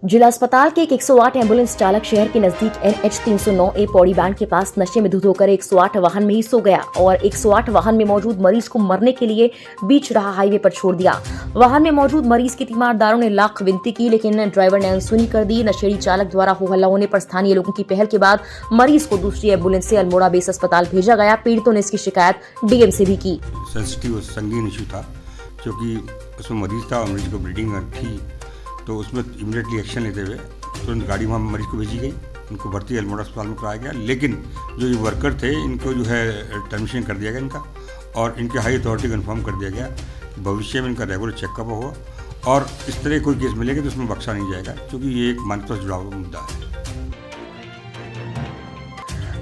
जिला अस्पताल के एक 108 एम्बुलेंस चालक शहर के नजदीक NH 309A पौड़ी बैंड के पास नशे में धुत होकर 108 वाहन में ही सो गया और 108 वाहन में मौजूद मरीज को मरने के लिए बीच रहा हाईवे पर छोड़ दिया। वाहन में मौजूद मरीज की तीमारदारों ने लाख विनती की, लेकिन ड्राइवर ने अनसुनी कर दी। नशेड़ी चालक द्वारा हो हल्ला होने पर स्थानीय लोगों की पहल के बाद मरीज को दूसरी एम्बुलेंस से अल्मोड़ा बेस अस्पताल भेजा गया। पीड़ितों ने इसकी शिकायत DM से भी की। सेंसिटिव संगीन इशू था, क्योंकि उसमें मरीज था और मरीज को ब्लीडिंग थी, तो उसमें इमीडिएटली एक्शन लेते हुए तुरंत गाड़ी वहाँ मरीज को भेजी गई, उनको भर्ती अल्मोड़ा अस्पताल में कराया गया। लेकिन जो ये वर्कर थे इनको जो है टर्मिनेशन कर दिया गया इनका, और इनके हाई अथॉरिटी कन्फर्म कर दिया गया कि भविष्य में इनका रेगुलर चेकअप होगा और इस तरह कोई केस मिलेगा तो उसमें बख्शा नहीं जाएगा, क्योंकि ये एक मानवता से जुड़ा हुआ मुद्दा है।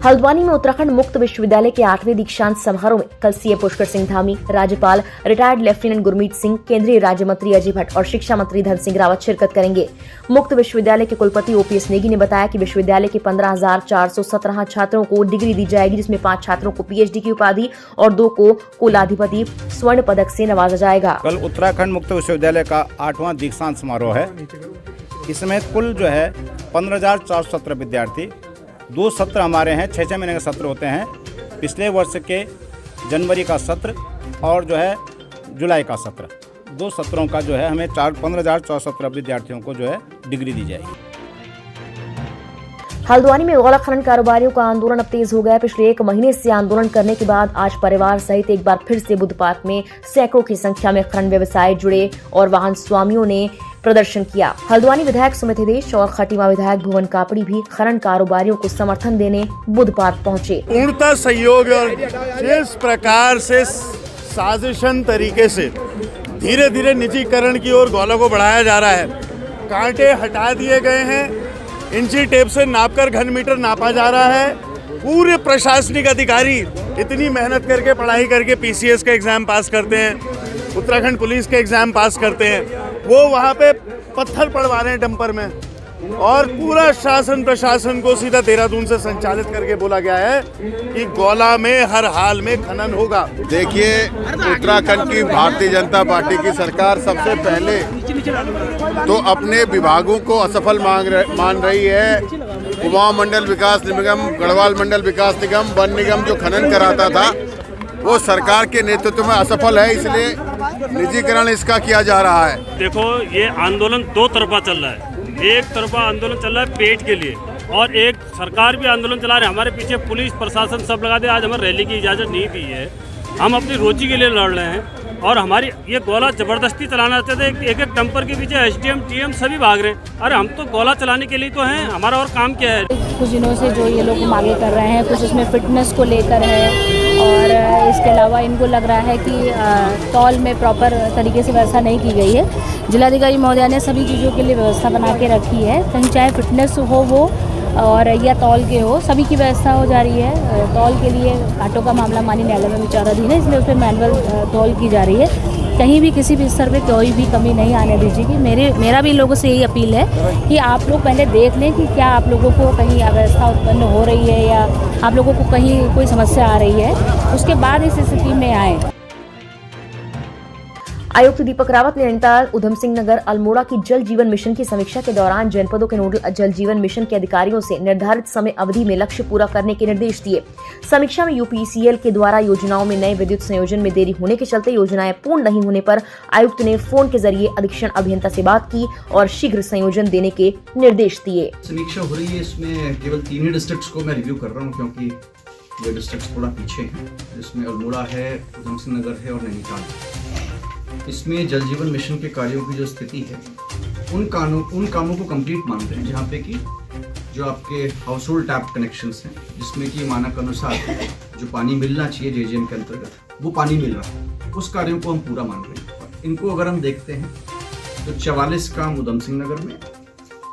हल्द्वानी में उत्तराखंड मुक्त विश्वविद्यालय के 8वें दीक्षांत समारोह में कल CM पुष्कर सिंह धामी, राज्यपाल रिटायर्ड लेफ्टिनेंट गुरमीत सिंह, केंद्रीय राज्य मंत्री अजय भट्ट और शिक्षा मंत्री धन सिंह रावत शिरकत करेंगे। मुक्त विश्वविद्यालय के कुलपति OPS नेगी ने बताया कि विश्वविद्यालय के 15,417 छात्रों को डिग्री दी जाएगी, जिसमें 5 छात्रों को PhD की उपाधि और 2 को कुलाधिपति स्वर्ण पदक से नवाजा जाएगा। कल उत्तराखंड मुक्त विश्वविद्यालय का 8वां दीक्षांत समारोह है। इसमें कुल जो है 15,417 विद्यार्थी, 2 सत्र हमारे हैं, 6 महीने के सत्र होते हैं। पिछले वर्ष के जनवरी का सत्र और जो है जुलाई का सत्र, 2 सत्रों का जो है हमें 15,417 विद्यार्थियों को जो है डिग्री दी जाएगी। हल्द्वानी में गोला खनन कारोबारियों का आंदोलन अब तेज हो गया। पिछले 1 महीने से आंदोलन करने के बाद आज परिवार सहित एक बार फिर से बुद्ध पार्क में सैकड़ों की संख्या में खनन व्यवसाय जुड़े और वाहन स्वामियों ने प्रदर्शन किया। हल्द्वानी विधायक सुमित देश और खटीमा विधायक भुवन कापड़ी भी खनन कारोबारियों को समर्थन देने बुद्ध पार्क पहुंचे। पूर्णतः सहयोग और जिस प्रकार से साजिशन तरीके से धीरे धीरे निजीकरण की ओर गोला को बढ़ाया जा रहा है, कांटे हटा दिए गए हैं, इंची टेप से नापकर घन मीटर नापा जा रहा है। पूरे प्रशासनिक अधिकारी इतनी मेहनत करके पढ़ाई करके PCS का एग्जाम पास करते हैं, उत्तराखंड पुलिस के एग्जाम पास करते हैं, वो वहाँ पे पत्थर पड़वा रहे हैं डंपर में, और पूरा शासन प्रशासन को सीधा देहरादून से संचालित करके बोला गया है कि गोला में हर हाल में खनन होगा। देखिए, उत्तराखंड की भारतीय जनता पार्टी की सरकार सबसे पहले तो अपने विभागों को असफल मान रही है। कुमाऊं मंडल विकास निगम, गढ़वाल मंडल विकास निगम, वन निगम जो खनन कराता था वो सरकार के नेतृत्व में असफल है, इसलिए निजीकरण इसका किया जा रहा है। देखो, ये आंदोलन 2 तरफा चल रहा है। एक तरफा आंदोलन चल रहा है पेट के लिए, और एक सरकार भी आंदोलन चला रही है। हमारे पीछे पुलिस प्रशासन सब लगा दे। आज हमें रैली की इजाज़त नहीं दी है, हम अपनी रोजी के लिए लड़ रहे हैं, और हमारी ये गोला ज़बरदस्ती चलाना चाहते थे। एक डंपर के पीछे SDM TM सभी भाग रहे हैं। अरे हम तो गोला चलाने के लिए तो हैं, हमारा और काम क्या है। कुछ दिनों से जो ये लोग मांगे कर रहे हैं, कुछ इसमें फिटनेस को लेकर है, और इसके अलावा इनको लग रहा है कि तौल में प्रॉपर तरीके से व्यवस्था नहीं की गई है। जिलाधिकारी महोदया ने सभी चीज़ों के लिए व्यवस्था बना के रखी है, कहीं चाहे फिटनेस हो वो और या तौल के हो, सभी की व्यवस्था हो जा रही है। तौल के लिए घाटों का मामला माननीय न्यायालय में विचाराधीन है, इसलिए उसमें मैनुअल तौल की जा रही है। कहीं भी किसी भी स्तर पे कोई भी कमी नहीं आने दीजिएगी। मेरा भी लोगों से यही अपील है कि आप लोग पहले देख लें कि क्या आप लोगों को कहीं अव्यवस्था उत्पन्न हो रही है या आप लोगों को कहीं कोई समस्या आ रही है, उसके बाद इस स्थिति में आए। आयुक्त दीपक रावत ने नैनीताल, उधम सिंह नगर, अल्मोड़ा की जल जीवन मिशन की समीक्षा के दौरान जनपदों के नोडल जल जीवन मिशन के अधिकारियों से निर्धारित समय अवधि में लक्ष्य पूरा करने के निर्देश दिए। समीक्षा में UPCL के द्वारा योजनाओं में नए विद्युत संयोजन में देरी होने के चलते योजनाएं पूर्ण नहीं होने पर आयुक्त ने फोन के जरिए अधीक्षण अभियंता से बात की और शीघ्र संयोजन देने के निर्देश दिए। समीक्षा हो रही है, इसमें केवल 3 ही डिस्ट्रिक्ट्स को मैं रिव्यू कर रहा हूँ, क्योंकि ये डिस्ट्रिक्ट्स थोड़ा पीछे हैं, जिसमें अल्मोड़ा है, उधम सिंह नगर है और नैनीताल। इसमें जल जीवन मिशन के कार्यों की जो स्थिति है, उन कामों को कंप्लीट मान रहे हैं, जहाँ पे कि जो आपके हाउस होल्ड टैप कनेक्शंस हैं, जिसमें कि मानक अनुसार जो पानी मिलना चाहिए JJM के अंतर्गत वो पानी मिल रहा है, उस कार्यों को हम पूरा मान रहे हैं। और इनको अगर हम देखते हैं तो 44 काम उधम सिंह नगर में,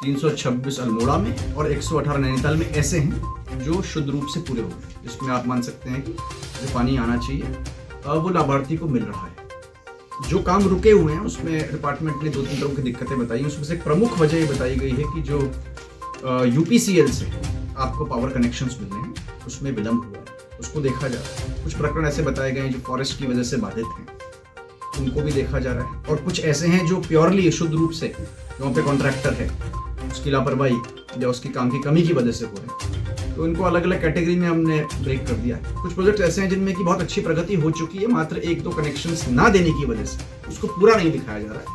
326 अल्मोड़ा में और 118 नैनीताल में ऐसे हैं जो शुद्ध रूप से पूरे हो गए, जिसमें आप मान सकते हैं कि जो पानी आना चाहिए वो लाभार्थी को मिल रहा है। जो काम रुके हुए हैं उसमें डिपार्टमेंट ने 2-3 तरह की दिक्कतें बताई, उसमें से एक प्रमुख वजह ये बताई गई है कि जो UPCL से आपको पावर कनेक्शंस मिल रहे हैं उसमें विलंब हुआ है, उसको देखा जा रहा है। कुछ प्रकरण ऐसे बताए गए हैं जो फॉरेस्ट की वजह से बाधित हैं, उनको भी देखा जा रहा है, और कुछ ऐसे हैं जो प्योरली शुद्ध रूप से वहाँ पे कॉन्ट्रैक्टर है उसकी लापरवाही या उसकी काम की कमी की वजह से हो रहे हैं। तो इनको अलग अलग कैटेगरी में हमने ब्रेक कर दिया है। कुछ प्रोजेक्ट ऐसे हैं जिनमें की बहुत अच्छी प्रगति हो चुकी है, मात्र 1-2 कनेक्शंस ना देने की वजह से उसको पूरा नहीं दिखाया जा रहा है,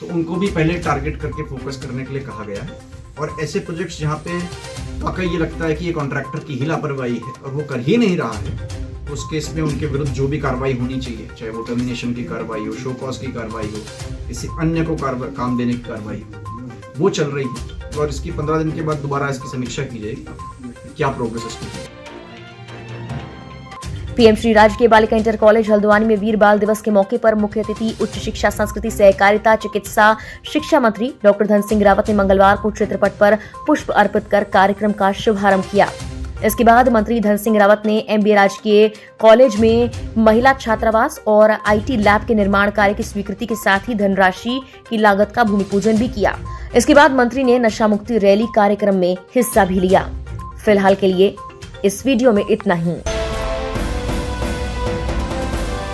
तो उनको भी पहले टारगेट करके फोकस करने के लिए कहा गया है। और ऐसे प्रोजेक्ट्स जहाँ पे वाकई ये लगता है कि ये कॉन्ट्रैक्टर की ही लापरवाही है और वो कर ही नहीं रहा है, तो उस केस में उनके विरुद्ध जो भी कार्रवाई होनी चाहिए, चाहे वो टर्मिनेशन की कार्रवाई हो, शो कॉज की कार्रवाई हो, किसी अन्य को काम देने की कार्रवाई हो, वो चल रही है। और इसकी 15 दिन के बाद दोबारा इसकी समीक्षा की जाएगी, क्या प्रोग्रेस इसकी है। पीएम श्री राजकीय बालिका इंटर कॉलेज हल्द्वानी में वीर बाल दिवस के मौके पर मुख्य अतिथि उच्च शिक्षा, संस्कृति, सहकारिता, चिकित्सा शिक्षा मंत्री डॉक्टर धन सिंह रावत ने मंगलवार को चित्रपट पर पुष्प अर्पित कर कार्यक्रम का शुभारंभ किया। इसके बाद मंत्री धन सिंह रावत ने एमबीए राजकीय कॉलेज में महिला छात्रावास और आईटी लैब के निर्माण कार्य की स्वीकृति के साथ ही धनराशि की लागत का भूमि पूजन भी किया। इसके बाद मंत्री ने नशा मुक्ति रैली कार्यक्रम में हिस्सा भी लिया। फिलहाल के लिए इस वीडियो में इतना ही।